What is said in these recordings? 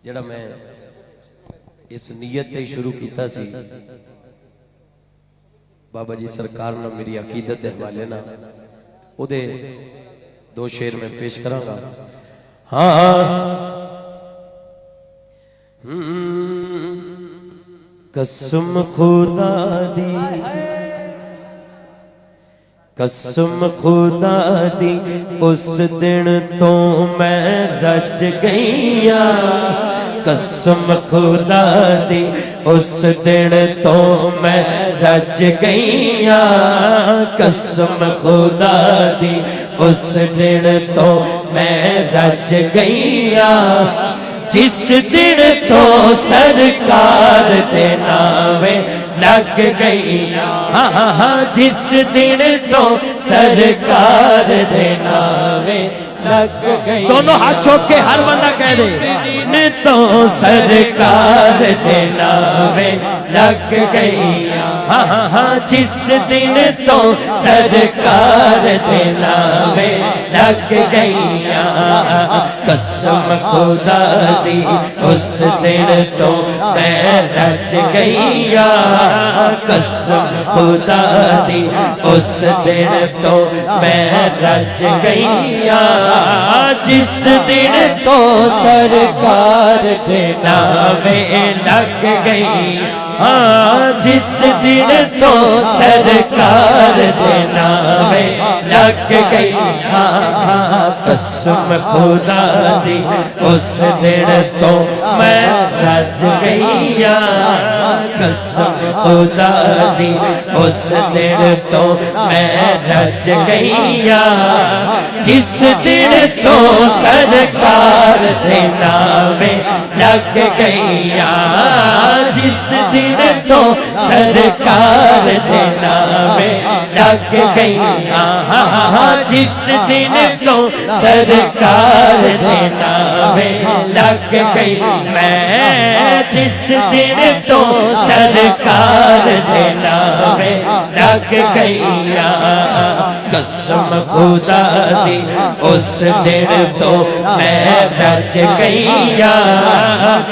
جڑا میں اس نیت تے شروع کیتا سی بابا جی سرکار نے میری عقیدت دے حوالے نا او دے دو شعر میں پیش کراں گا. قسم خدا دی قسم خدا دی اس دن تو میں رج گئیاں. قسم خدا دی اس دن تو میں رج گئیاں. قسم خدا دی اس دن تو میں رج گئیاں. جس دن تو سرکار دے نامے لگ گئیاں. جس دن تو سرکار دے نامے لگ گئی. دونوں ہاتھ چوک کے ہر بندہ کہہ دے. تو سرکار دے نامے لگ گئیاں. جس دن تو سرکار دے نامے لگ گئیاں. قسم خدا دی اس دن تو میں رج گئیاں. قسم خدا دی اس دن تو میں رج گئیاں. جس دن تو سرکار دے نامے لگ گئی. جس دن تو سرکار دے نامے لگ گئی. قسم خدا دی اس دن تو میں رج گئیاں. قسم خدا دی اس دن تو میں رج گئیاں. جس دن تو سرکار دے نامے لگ گئیاں. جس دن تو سرکار دے نامے لگ گئیاں. جس دن تو سرکار دے نامے لگ گئی. میں جس دن تو سرکار دے نامے لگ گئیاں. قسم خدا دی اس دن تو میں رج گئیاں.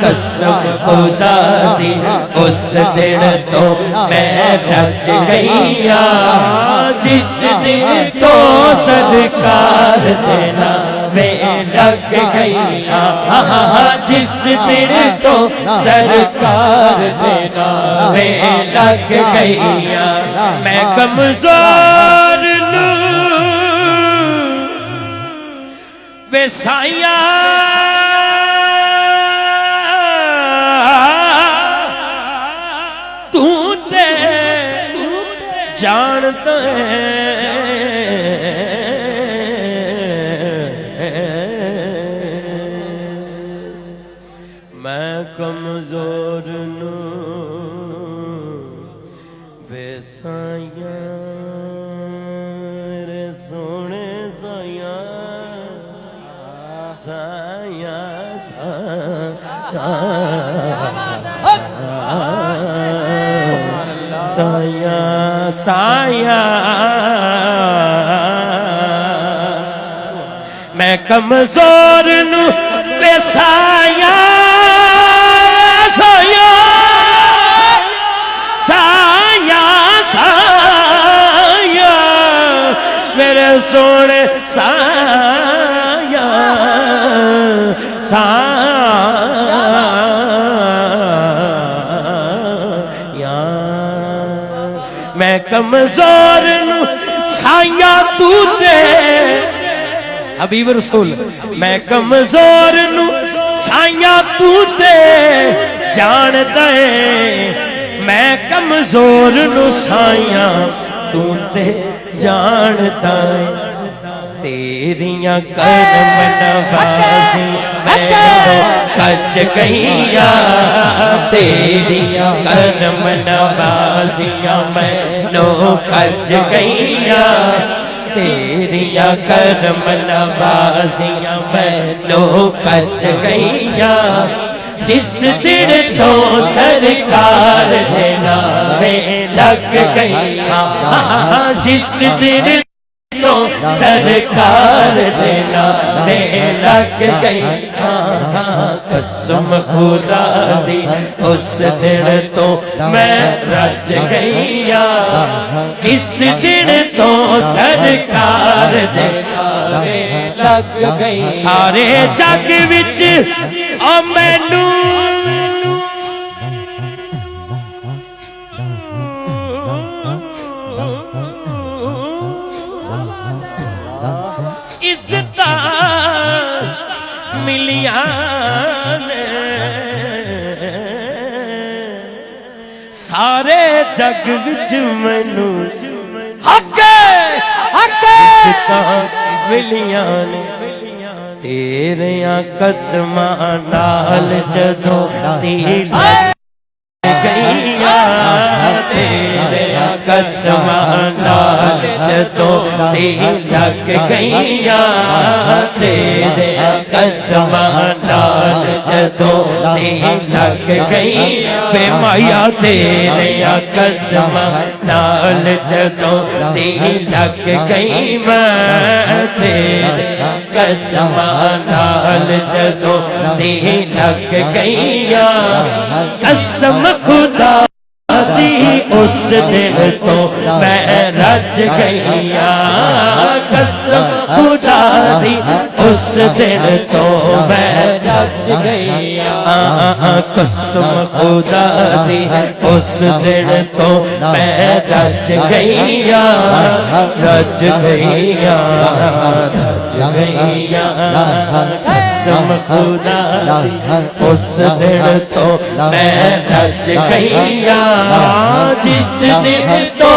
قسم خدا دی اس دن تو میں رج گئیاں. جس دن تو سرکار دے نامے لگ گئیاں. جس دن تو سرکار دے نامے لگ گئیاں. میں کمزور ویسائیاں تو تے جانتا ہے. میں کمزور نو ویسائیاں رے سونے سائیاں سائیاں سائیاں سائیاں. میں کمزور نو ویسائیاں سائیاں سائیاں سائیاں میرے سونے سائیاں سائیاں. میں کمزور نو سائیاں تو دے حبیب رسول. میں کمزور نو سائیاں تو دے جان دے. میں کمزور نو سائیاں تو دے جان دے. تیریاں کرم نوازی میں کج گئیاں. تیریاں کرم نوازیاں میں کج گئیاں. تیریاں کرم نوازیاں میں کج گئیاں. جس دن تو سرکار دے نامے لگ گئیاں. جس دن تو سرکار دینا دے لگ گئی قسم خدا دی اس دن تو میں رج گئی جس دن تو سرکار دینا دے لگ گئی سارے جگ وچ او مینوں سارے جگ وچ مینوں حق ملیاں نے تیریاں قدماں نال جدوں دی گئیاں تیریاں قدماں نال جدوں دی لگ گئیاں تیریاں قدماں نال جدوں دی لگ گئیاں بے مایا تیریاں قدماں نال جدوں دی لگ گئی میں تیریاں قدماں نال جدوں دی لگ گئیاں قسم خدا دی اس دن تو میں رج گئیاں قسم خدا دی اس دن تو میں رج گئیاں قسم خدا دی اس دن تو میں رج گئیاں رج گئیاں رج گئیاں قسم خدا دی اس دن تو میں رج گئیاں جس دن تو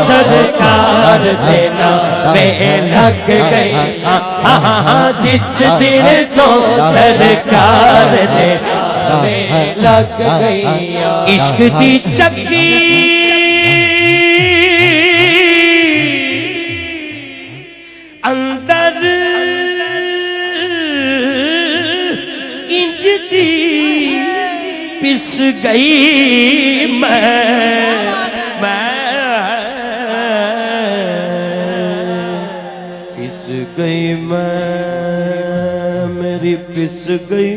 سرکار دینا میں لگ گئی جس دن تو سرکار دینا میں لگ گئی عشق دی چکی اندر انج دی پس گئی پس گئی میری پس گئی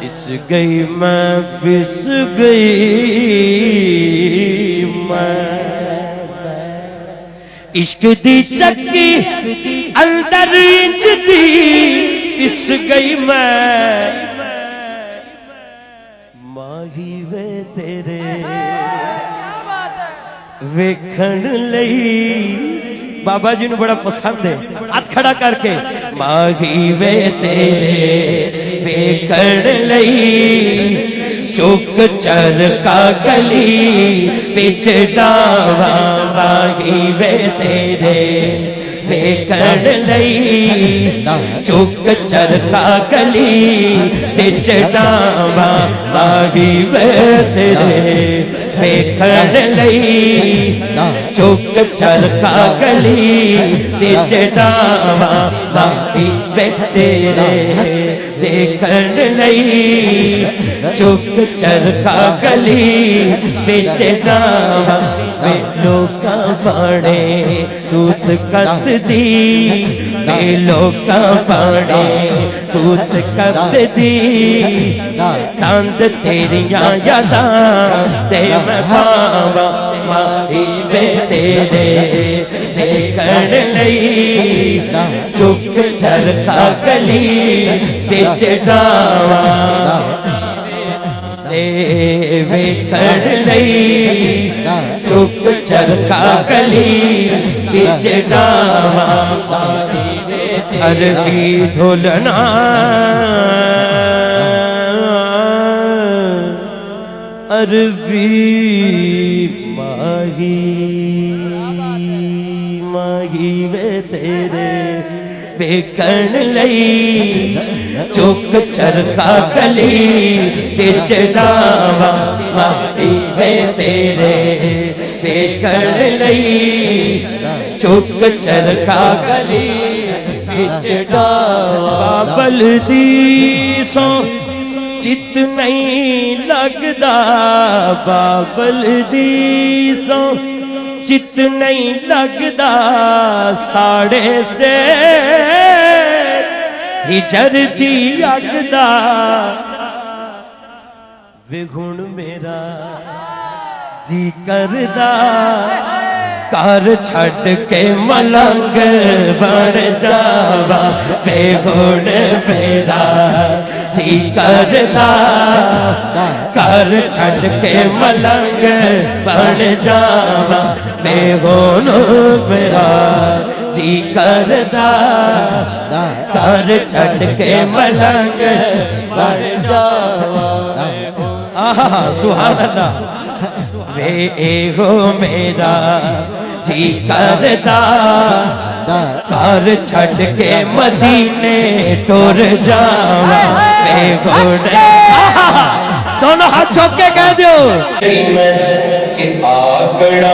پس گئی میں پس گئی عشق دی چکی اندر انج دی پس گئی میں ماہی وے تیرے ویکھن لئی بابا جی نو بڑا پسند ہے ہاتھ کھڑا کر کے ماہی وے تیرے ویکھن لئی چوک چرکا گلی بچ ڈاواں ماہی وے تیرے ویکھن لئی چوک چرکا گلی بچ ڈاواں ماہی وے تیرے ویکھن لئی چوک چرکا گلی بچ ڈاواں ماہی وے تیرے ویکھن لئی چوک چرکا گلی بچ ڈاواں میں لوکاں باڑے سوت کت دی میں لوکاں باڑے سوت کت دی تاند تیریاں یاداں تے میں پاواں ماہی وے تیرے ویکھن لئی چوک چرکا گلی بچ ڈاواں ویکھن لئی چوک چرکا گلی بچ ڈاواں عربی دھولنا عربی ماہی وے تیرے ویکھن لئی چوک چرکا گلی بچ ڈاواں ماہی وے تیرے ویکھن لئی چوک چرکا گلی بچ ڈاواں بابل دی سو چت نہیں لگدا بابل دی سو چت نہیں لگدا ساڑے سے ہجر دی اگدا وگھن میرا جی کردا کار چھٹ کے ملنگ بن جاوا بے گھن میرا جی کردا کار چھٹ کے ملنگ بن جاوا بے گھن میرا جی کردا کار چھٹ کے ملنگ بن جاوا سبحان اللہ وے ایہو میرا جی کردا کار چھٹ کے مدینے ٹور جاواں بے گھوڑے دونوں ہاتھ چھوک کے کہہ دیو کہ آکڑا